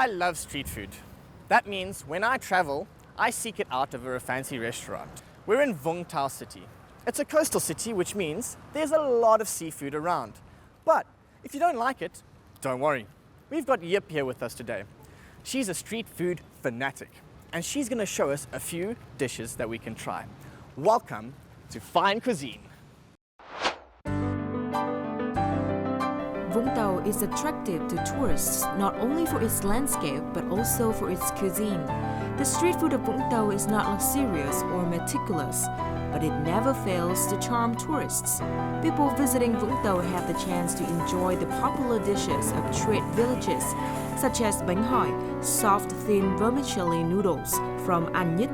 I love street food. That means when I travel, I seek it out over a fancy restaurant. We're in Vũng Tàu city. It's a coastal city, which means there's a lot of seafood around. But if you don't like it, don't worry. We've got Yip here with us today. She's a street food fanatic, and she's going to show us a few dishes that we can try. Welcome to Fine Cuisine. Vũng Tàu is attractive to tourists not only for its landscape but also for its cuisine. The street food of Vũng Tàu is not luxurious or meticulous, but it never fails to charm tourists. People visiting Vũng Tàu have the chance to enjoy the popular dishes of trade villages, such as bánh hỏi, soft thin vermicelli noodles from An Nhít,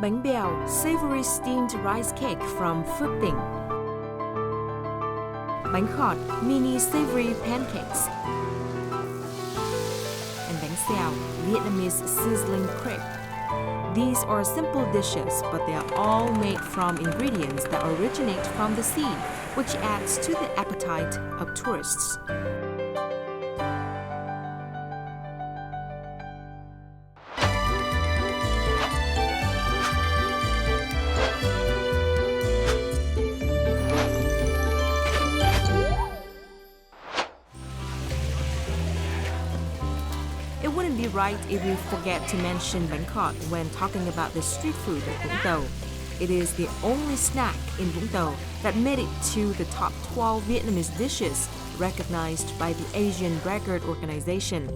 bánh bèo, savory steamed rice cake from Phước Tỉnh, bánh khọt, mini savory pancakes, and bánh xèo, Vietnamese sizzling crepe. These are simple dishes, but they are all made from ingredients that originate from the sea, which adds to the appetite of tourists. It wouldn't be right if we forget to mention bánh khọt when talking about the street food of Vũng Tàu. It is the only snack in Vũng Tàu that made it to the top 12 Vietnamese dishes recognized by the Asian Record Organization.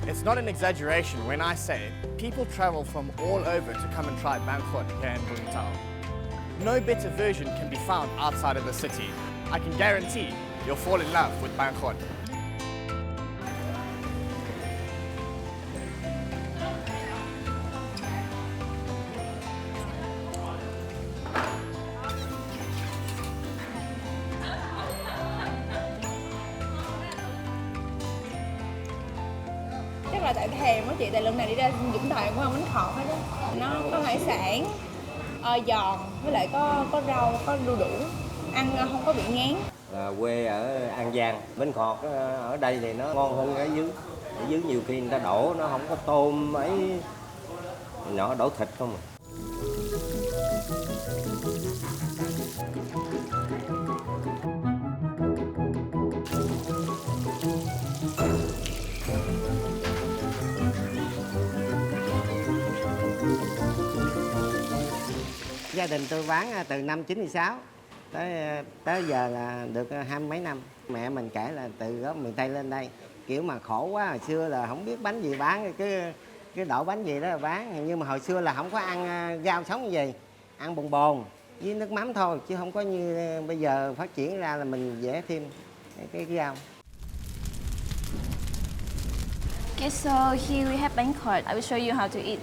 It's not an exaggeration when I say people travel from all over to come and try bánh khọt here in Vũng Tàu. No better version can be found outside of the city. I can guarantee you'll fall in love with bánh khọt. Chắc là tại thèm á chị, tại lần này đi ra Vũng Tàu cũng ăn bánh khọt hết á. Nó có hải sản, giòn, với lại có rau, có đu đủ, ăn không có bị ngán. Quê ở An Giang, bánh khọt ở đây thì nó ngon hơn ở dưới. Ở dưới nhiều khi người ta đổ nó không có tôm ấy, nó đổ thịt không à. Gia đình tôi bán từ năm 96 tới giờ là được 20 mấy năm. Mẹ mình kể là từ gốc miền Tây lên đây kiểu mà khổ quá, hồi xưa là không biết bánh gì bán, cái đổ bánh gì đó là bán, nhưng mà hồi xưa là không có ăn rau sống như gì, ăn bồn bồn với nước mắm thôi, chứ không có như bây giờ phát triển ra là mình dễ thêm cái rau. Okay, so here we have bánh khọt. I will show you how to eat.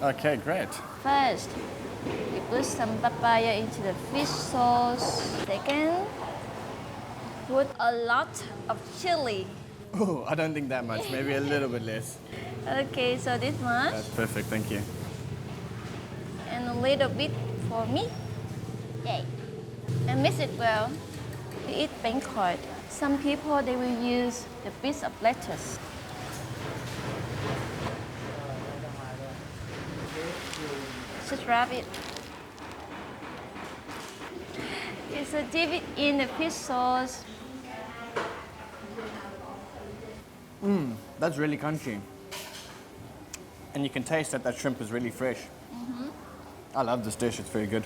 Okay, great. First, we put some papaya into the fish sauce. Second, put a lot of chili. Oh, I don't think that much, maybe a little bit less. Okay, so this much. That's perfect, thank you. And a little bit for me. Yay. And mix it well. To eat bánh khọt, some people they will use the piece of lettuce. Just wrap it. Okay, so dip it in the fish sauce. That's really crunchy. And you can taste that shrimp is really fresh. I love this dish, it's very good.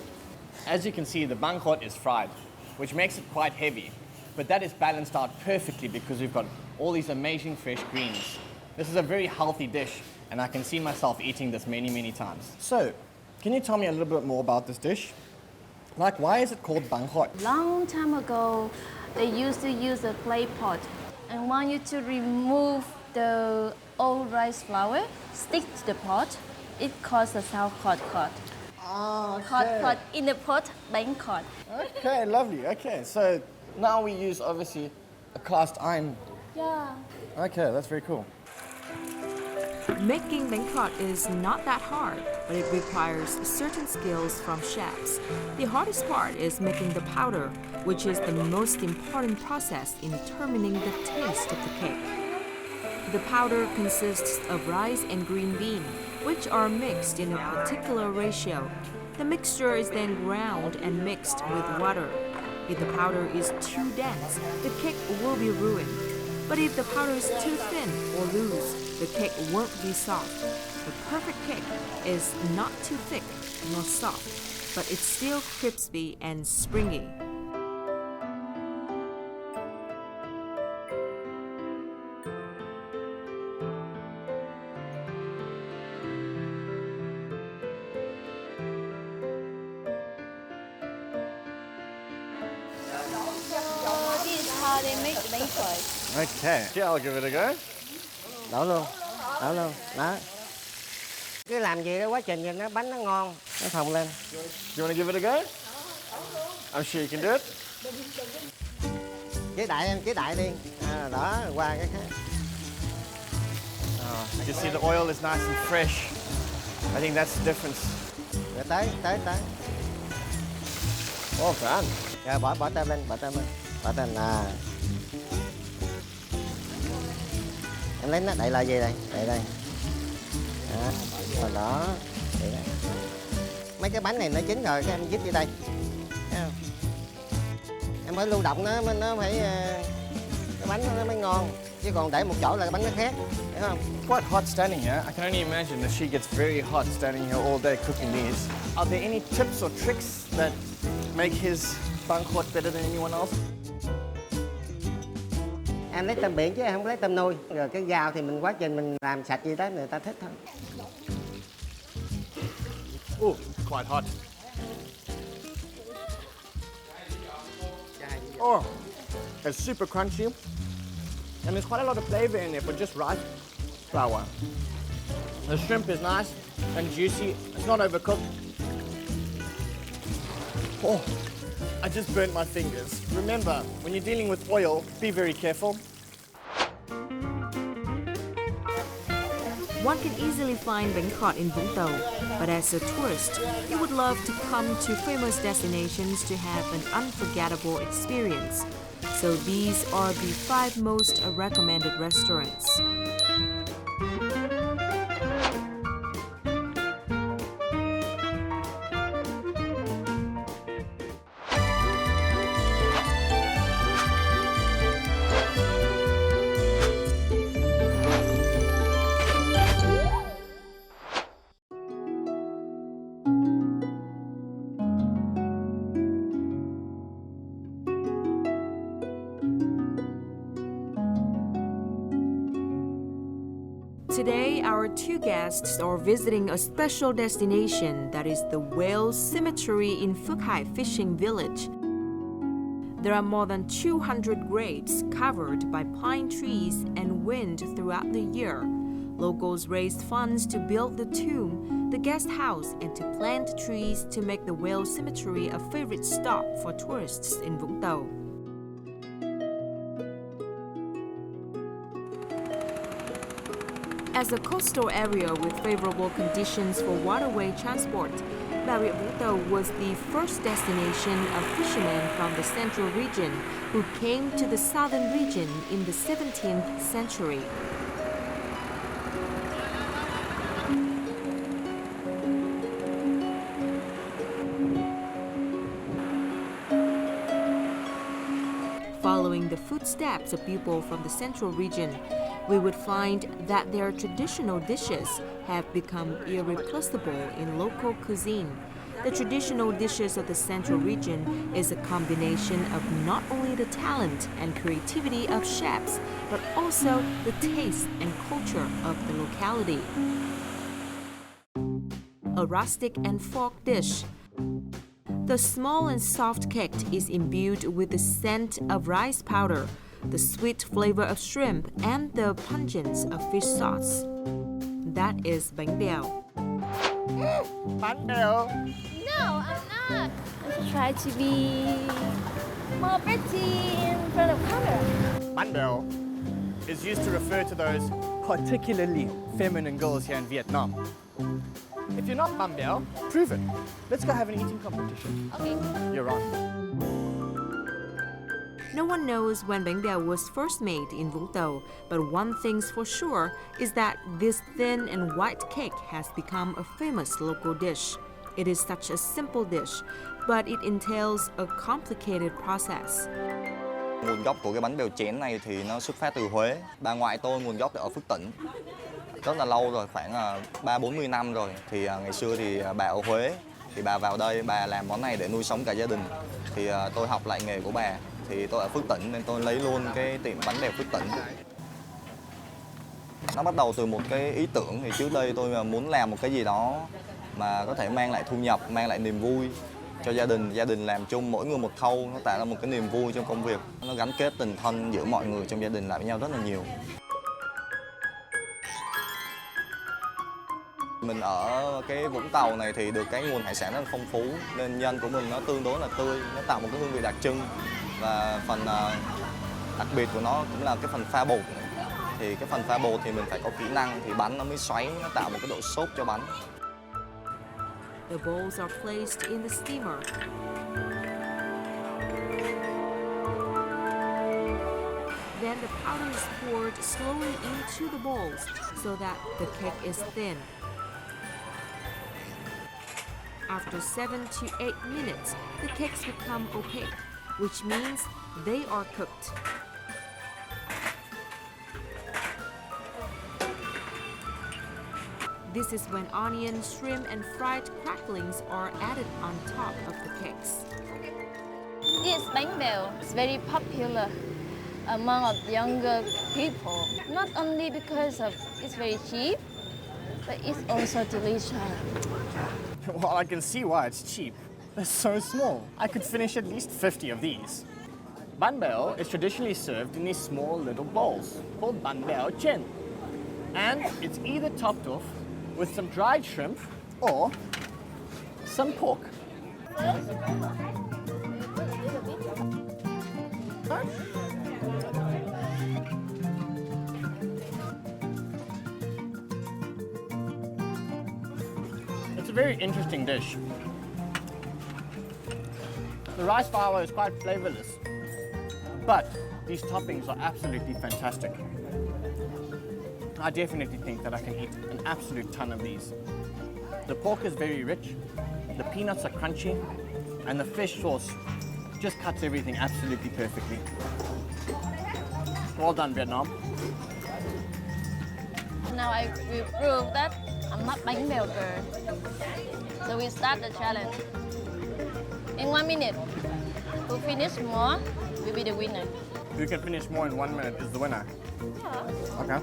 As you can see, the bánh khọt is fried, which makes it quite heavy. But that is balanced out perfectly because we've got all these amazing fresh greens. This is a very healthy dish, and I can see myself eating this many, many times. So, can you tell me a little bit more about this dish? Like, why is it called bánh khọt? Long time ago, they used to use a clay pot and want you to remove the old rice flour, stick to the pot. It caused the sound khọt. Ah, Khọt in the pot, bánh khọt. Okay, lovely. Okay, so now we use obviously a cast iron. Yeah. Okay, that's very cool. Making bánh khọt is not that hard. but it requires certain skills from chefs. The hardest part is making the powder, which is the most important process in determining the taste of the cake. The powder consists of rice and green bean, which are mixed in a particular ratio. The mixture is then ground and mixed with water. If the powder is too dense, the cake will be ruined. But if the powder is too thin or loose, the cake won't be soft. The perfect cake is not too thick nor soft, but it's still crispy and springy. This is how they make bánh khọt. Okay, yeah, I'll give it a go. Đổ luôn, đó. Cứ làm gì đó quá trình cho nó bánh nó ngon, nó phồng lên. Do you want to give it a go? I'm sure you can do it. Chế đại đi, đó, qua cái khác. You can see the oil is nice and fresh. I think that's the difference. Rồi tới. Well done. Rồi bỏ tem lên, là. Em lấy nó đậy là gì đây? Đậy đây. Đó. Đậy đây. Mấy cái bánh này nó chín rồi, cái em dứt đi đây. Thấy không? Em phải lưu động nó phải cái bánh nó mới ngon. Chứ còn để một chỗ là cái bánh nó khác, hiểu không? Quite hot standing here. I can only imagine that she gets very hot standing here all day cooking these. Are there any tips or tricks that make his bánh khọt better than anyone else? Em lấy tôm biển chứ em không lấy tôm nuôi. Rồi cái gạo thì mình quá trình mình làm sạch gì đó người ta thích thôi. Oh, quite hot. Oh, it's super crunchy. And there's quite a lot of flavor in there for just rice flour. The shrimp is nice and juicy. It's not overcooked. Oh, I just burnt my fingers. Remember, when you're dealing with oil, be very careful. One can easily find bánh khọt in Vũng Tàu, but as a tourist, you would love to come to famous destinations to have an unforgettable experience. So these are the 5 most recommended restaurants. Today, our 2 guests are visiting a special destination that is the whale cemetery in Phước Hải Fishing Village. There are more than 200 graves covered by pine trees and wind throughout the year. Locals raised funds to build the tomb, the guest house, and to plant trees to make the whale cemetery a favorite stop for tourists in Vũng Tàu. As a coastal area with favorable conditions for waterway transport, Bà Rịa Vũng Tàu was the first destination of fishermen from the central region who came to the southern region in the 17th century. Following the footsteps of people from the central region, we would find that their traditional dishes have become irreplaceable in local cuisine. The traditional dishes of the central region is a combination of not only the talent and creativity of chefs, but also the taste and culture of the locality. A rustic and folk dish. The small and soft cake is imbued with the scent of rice powder, the sweet flavor of shrimp, and the pungence of fish sauce. That is bánh bèo. Bánh bèo. No, I'm not. I should try to be more pretty in front of camera. Bánh bèo is used to refer to those particularly feminine girls here in Vietnam. If you're not bánh bèo, prove it. Let's go have an eating competition. Okay. You're on. No one knows when bánh bèo was first made in Vũng Tàu, but one thing's for sure is that this thin and white cake has become a famous local dish. It is such a simple dish, but it entails a complicated process. Nguồn gốc của cái bánh bèo chén này thì nó xuất phát từ Huế. Bà ngoại tôi nguồn gốc ở Phước Tỉnh. Rất là lâu rồi, khoảng 30-40 năm rồi. Thì ngày xưa thì bà ở Huế, thì bà vào đây bà làm món này để nuôi sống cả gia đình. Thì tôi học lại nghề của bà. Thì tôi ở Phước Tỉnh nên tôi lấy luôn cái tiệm bánh bèo Phước Tỉnh. Nó bắt đầu từ một cái ý tưởng, thì trước đây tôi muốn làm một cái gì đó mà có thể mang lại thu nhập, mang lại niềm vui cho gia đình làm chung mỗi người một khâu, nó tạo ra một cái niềm vui trong công việc, nó gắn kết tình thân giữa mọi người trong gia đình lại với nhau rất là nhiều. Mình ở cái Vũng Tàu này thì được cái nguồn hải sản rất là phong phú nên nhân của mình nó tương đối là tươi, nó tạo một cái hương vị đặc trưng, và phần đặc biệt của nó cũng là cái phần pha bột. Thì cái phần pha bột thì mình phải có kỹ năng thì bánh nó mới xoáy, nó tạo một cái độ xốp cho bánh. The bowls are placed in the steamer. Then the powder is poured slowly into the bowls so that the cake is thin. After 7 to 8 minutes, the cakes become opaque, which means they are cooked. This is when onion, shrimp, and fried cracklings are added on top of the cakes. This bánh bèo is very popular among of younger people, not only because of it's very cheap, but it's also delicious. Well, I can see why it's cheap. They're so small. I could finish at least 50 of these. Bánh bèo is traditionally served in these small little bowls called bánh bèo chén. And it's either topped off with some dried shrimp or some pork. It's a very interesting dish. The rice flour is quite flavorless, but these toppings are absolutely fantastic. I definitely think that I can eat an absolute ton of these. The pork is very rich, the peanuts are crunchy, and the fish sauce just cuts everything absolutely perfectly. Well done, Vietnam. Now I will prove that I'm not bánh bèo girl. So we start the challenge. In 1 minute, who finish more will be the winner. Who can finish more in 1 minute is the winner. Yeah. Okay.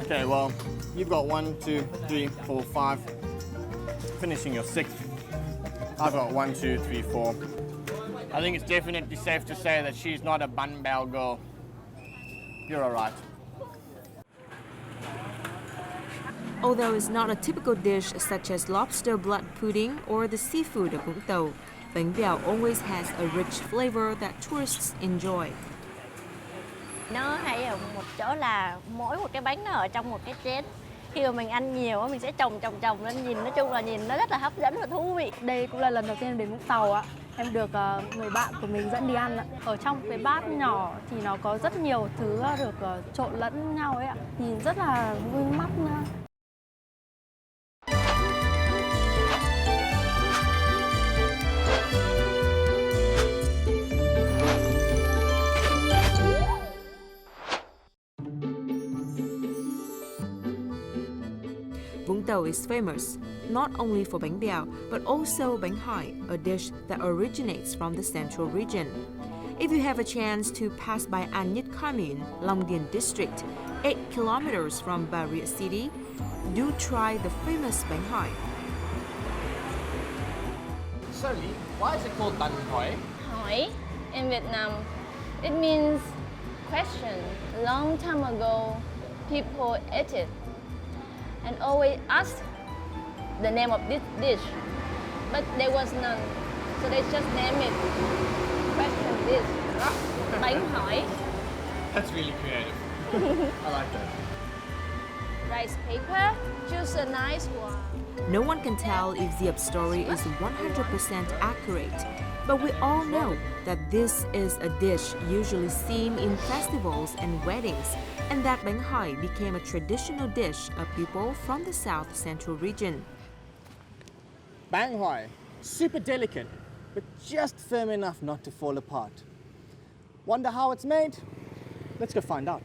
Okay, well, you've got 1, 2, 3, 4, 5. Finishing your 6th. I've got 1, 2, 3, 4. I think it's definitely safe to say that she's not a bánh bèo girl. You're all right. Although it's not a typical dish such as lobster blood pudding or the seafood of Vũng Tàu, bánh bèo always has a rich flavor that tourists enjoy. Nó hay ở một chỗ là mỗi một cái bánh nó ở trong một cái chén. Khi mà mình ăn nhiều mình sẽ chồng lên, nhìn nói chung là nhìn nó rất là hấp dẫn và thú vị. Đây cũng là lần đầu tiên đến Vũng Tàu ạ. Em được người bạn của mình dẫn đi ăn ạ. Ở trong cái bát nhỏ thì nó có rất nhiều thứ được trộn lẫn nhau ấy ạ. Nhìn rất là vui mắt nữa. Vũng Tàu is famous not only for bánh bèo but also bánh hỏi, a dish that originates from the central region. If you have a chance to pass by An Nhất Commune, Long Điền district, 8 kilometers from Bà Rịa City, do try the famous bánh hỏi. So, Lee, why is it called bánh hỏi? Hỏi in Vietnam, it means question. A long time ago, people ate it and always ask the name of this dish. but there was none. So they just named it question this. Bánh hỏi. That's really creative. I like that. Rice paper. Choose a nice one. No one can tell if Diep's story is 100% accurate, but we all know that this is a dish usually seen in festivals and weddings, and that bánh hỏi became a traditional dish of people from the South Central region. Bánh hỏi, super delicate, but just firm enough not to fall apart. Wonder how it's made? Let's go find out.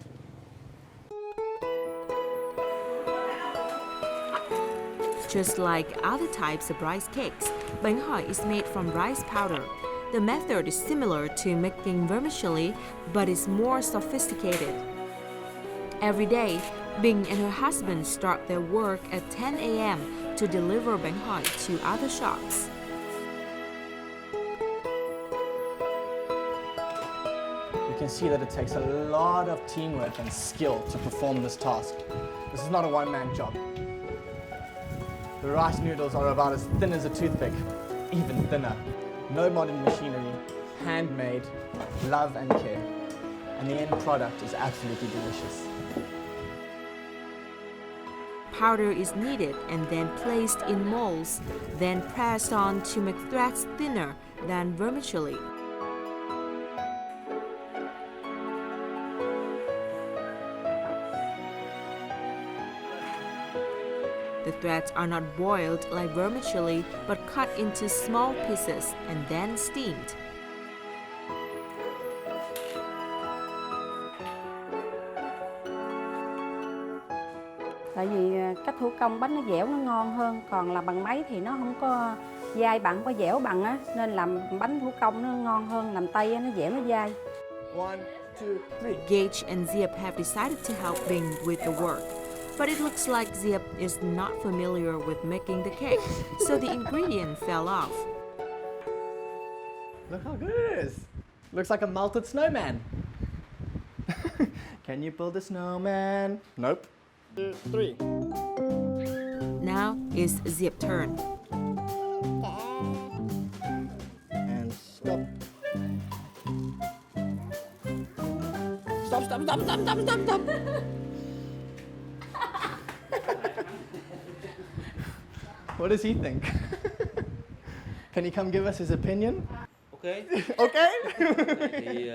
Just like other types of rice cakes, bánh hỏi is made from rice powder. The method is similar to making vermicelli, but is more sophisticated. Every day, Bing and her husband start their work at 10 a.m. to deliver bánh hỏi to other shops. You can see that it takes a lot of teamwork and skill to perform this task. This is not a one-man job. The rice noodles are about as thin as a toothpick, even thinner. No modern machinery, handmade, love and care. And the end product is absolutely delicious. Powder is kneaded and then placed in molds, then pressed on to make threads thinner than vermicelli. The threads are not boiled like vermicelli, but cut into small pieces and then steamed. Tại vì cách thủ công bánh nó dẻo nó ngon hơn, còn là bằng máy thì nó không có dai bằng, không có dẻo bằng á, nên làm bánh thủ công nó ngon hơn, làm tay nó dẻo nó dai. 1, 2, 3. Gage and Diep have decided to help Bing with the work. But it looks like Diep is not familiar with making the cake, so the ingredient fell off. Look how good it is. Looks like a melted snowman. Can you build a snowman? Nope. 2, 3. Now is Diep's turn. And stop. Stop, stop, stop, stop, stop, stop, stop. What does he think? Can he come give us his opinion? Ok. Okay. Thì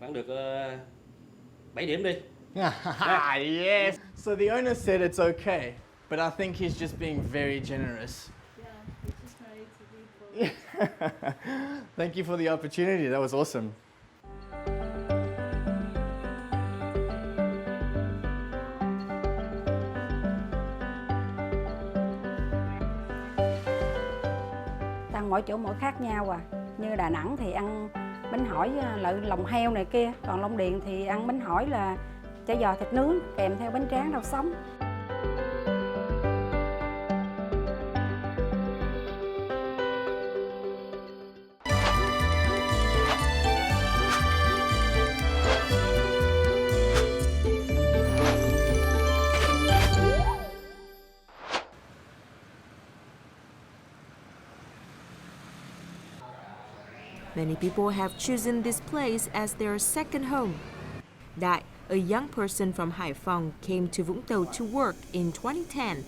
bạn được 7 điểm đi. Yes. So the owner said it's okay, but I think he's just being very generous. Yeah, he's just trying to be polite. Thank you for the opportunity. That was awesome. Ăn mỗi chỗ mỗi khác nhau à. Như Đà Nẵng thì ăn bánh hỏi lợi lòng heo này kia, còn Long Điền thì ăn bánh hỏi là chả giò thịt nướng kèm theo bánh tráng rau sống. Many people have chosen this place as their second home. Đại, a young person from Hải Phòng, came to Vũng Tàu to work in 2010.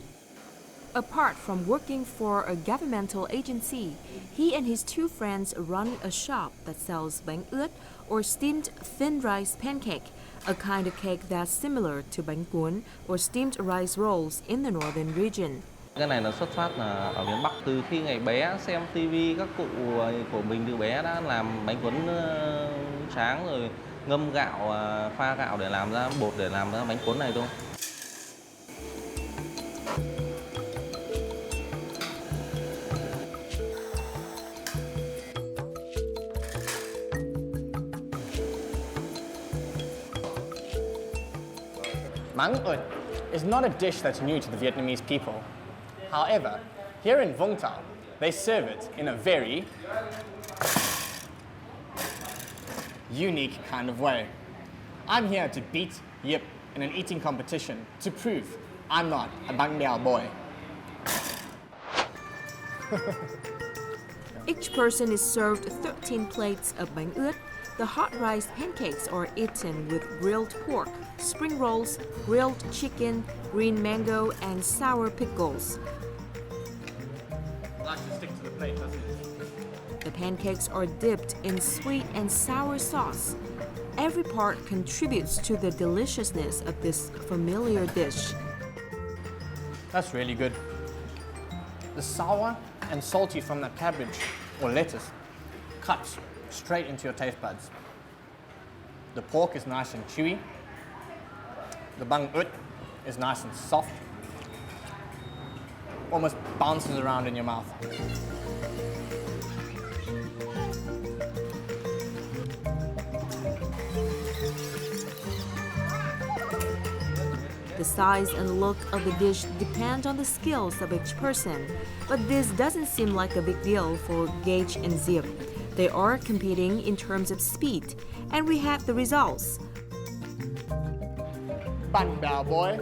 Apart from working for a governmental agency, he and his two friends run a shop that sells bánh ướt, or steamed thin rice pancake, a kind of cake that's similar to bánh cuốn or steamed rice rolls in the northern region. Cái này là xuất phát là ở miền Bắc. Từ khi ngày bé xem tivi, các cụ của mình từ bé đã làm bánh cuốn tráng rồi ngâm gạo, pha gạo để làm ra bột để làm ra bánh cuốn này thôi. Măng ướt is not a dish that's new to the Vietnamese people. However, here in Vũng Tàu, they serve it in a very unique kind of way. I'm here to beat Diep in an eating competition to prove I'm not a bang biao boy. Each person is served 13 plates of bánh ướt. The hot rice pancakes are eaten with grilled pork, spring rolls, grilled chicken, green mango, and sour pickles. Likes to stick to the plate, doesn't it? The pancakes are dipped in sweet and sour sauce. Every part contributes to the deliciousness of this familiar dish. That's really good. The sour and salty from that cabbage or lettuce cuts straight into your taste buds. The pork is nice and chewy. The bánh ướt is nice and soft. Almost bounces around in your mouth. The size and look of the dish depend on the skills of each person, but this doesn't seem like a big deal for Gage and Zip. They are competing in terms of speed, and we have the results. Bánh bao boy?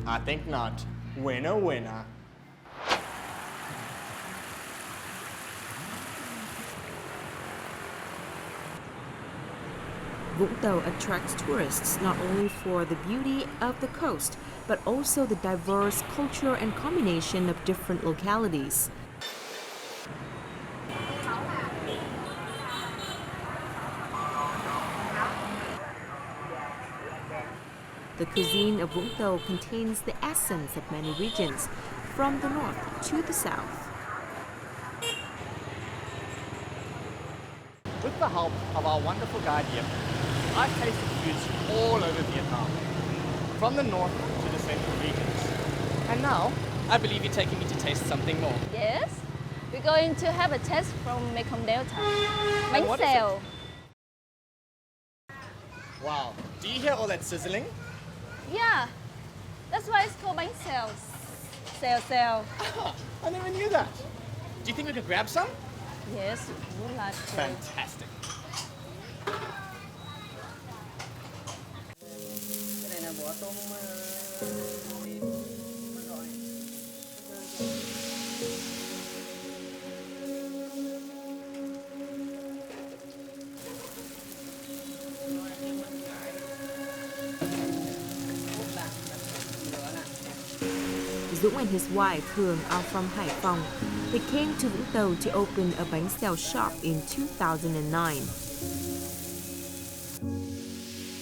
I think not. Winner, winner. Vũng Tàu attracts tourists not only for the beauty of the coast, but also the diverse culture and combination of different localities. The cuisine of Vũng Tàu contains the essence of many regions, from the north to the south. With the help of our wonderful guide here, I've tasted foods all over Vietnam, from the north to the central regions. And now, I believe you're taking me to taste something more. Yes, we're going to have a test from Mekong Delta. Bánh what is xèo. Wow, do you hear all that sizzling? Yeah, that's why it's called bánh xèo. Xèo xèo. I never knew that. Do you think we could grab some? Yes, we would like to. Fantastic. Dũng and his wife Hương are from Hải Phòng. They came to Vũng Tàu to open a bánh xèo shop in 2009.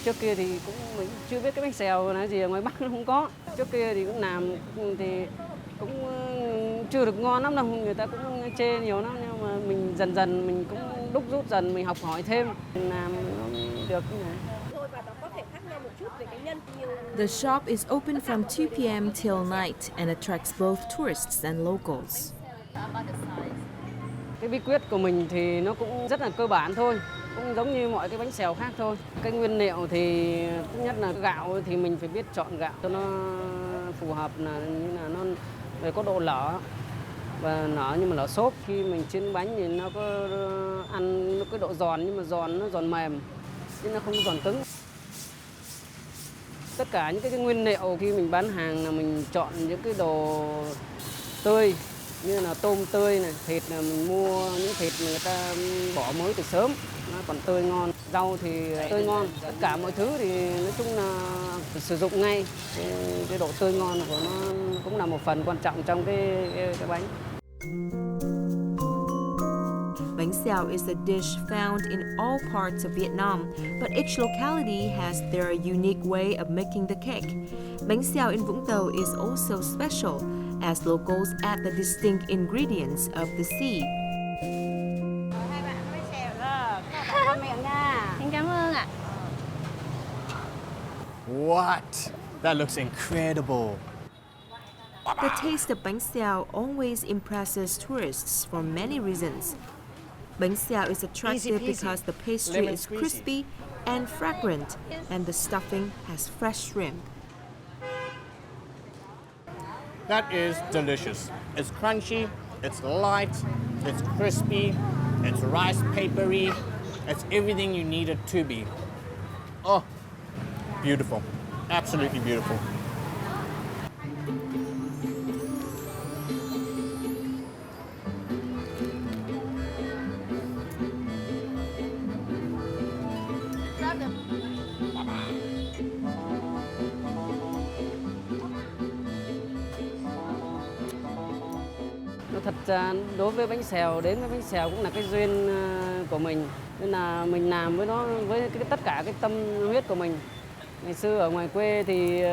Trước kia thì mình chưa biết cái bánh xèo là gì ở ngoài Bắc nó không có. Trước kia thì cũng làm thì cũng chưa được ngon lắm đâu, người ta cũng chê nhiều lắm, nhưng mà mình dần dần mình cũng đúc rút dần, mình học hỏi thêm, mình làm nó được như này. The shop is open from 2 p.m. till night and attracts both tourists and locals. Cái bí quyết của mình thì nó cũng rất là cơ bản thôi, cũng giống như mọi cái bánh xèo khác thôi. Cái nguyên liệu thì thứ nhất là gạo thì mình phải biết chọn gạo cho nó phù hợp, là như là nó phải có độ lở và nở nhưng mà lở xốp. Khi mình chiên bánh thì nó có ăn nó cái độ giòn, nhưng mà nó giòn mềm chứ nó không giòn cứng. Tất cả những cái nguyên liệu khi mình bán hàng là mình chọn những cái đồ tươi, như là tôm tươi này, thịt là mình mua những thịt người ta bỏ mới từ sớm, nó còn tươi ngon. Rau thì tươi ngon, tất cả mọi thứ thì nói chung là sử dụng ngay. Cái độ tươi ngon của nó cũng là một phần quan trọng trong cái bánh. Bánh xèo is a dish found in all parts of Vietnam, but each locality has their unique way of making the cake. Bánh xèo in Vũng Tàu is also special, as locals add the distinct ingredients of the sea. Hai bạn bánh xèo đó, có miệng nha. Em cảm ơn ạ. What? That looks incredible. The taste of bánh xèo always impresses tourists for many reasons. Bánh xèo is attractive because the pastry Lemon is squeezy. crispy and fragrant, and the stuffing has fresh shrimp. That is delicious. It's crunchy, it's light, it's crispy, it's rice papery, it's everything you need it to be. Oh, beautiful. Absolutely beautiful. Thật ra đối với bánh xèo, đến với bánh xèo cũng là cái duyên của mình. Nên là mình làm với nó với tất cả cái tâm huyết của mình. Ngày xưa ở ngoài quê thì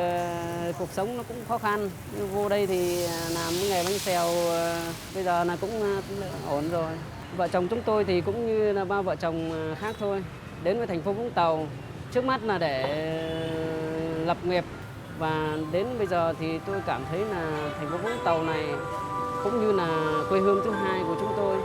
cuộc sống nó cũng khó khăn. Nhưng vô đây thì làm cái nghề bánh xèo bây giờ là cũng ổn rồi. Vợ chồng chúng tôi thì cũng như là ba vợ chồng khác thôi. Đến với thành phố Vũng Tàu trước mắt là để lập nghiệp. Và đến bây giờ thì tôi cảm thấy là thành phố Vũng Tàu này cũng như là quê hương thứ hai của chúng tôi.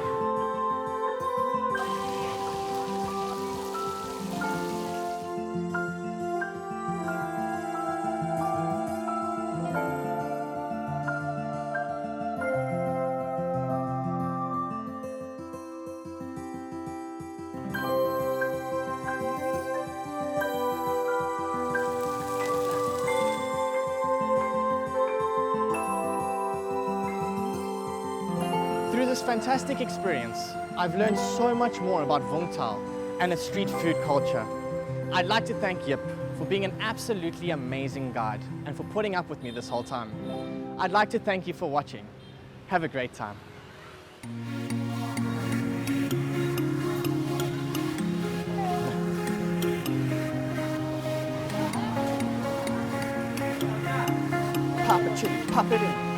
Through this fantastic experience, I've learned so much more about Vũng Tàu and its street food culture. I'd like to thank Yip for being an absolutely amazing guide and for putting up with me this whole time. I'd like to thank you for watching. Have a great time. Pop it, chili, pop it in.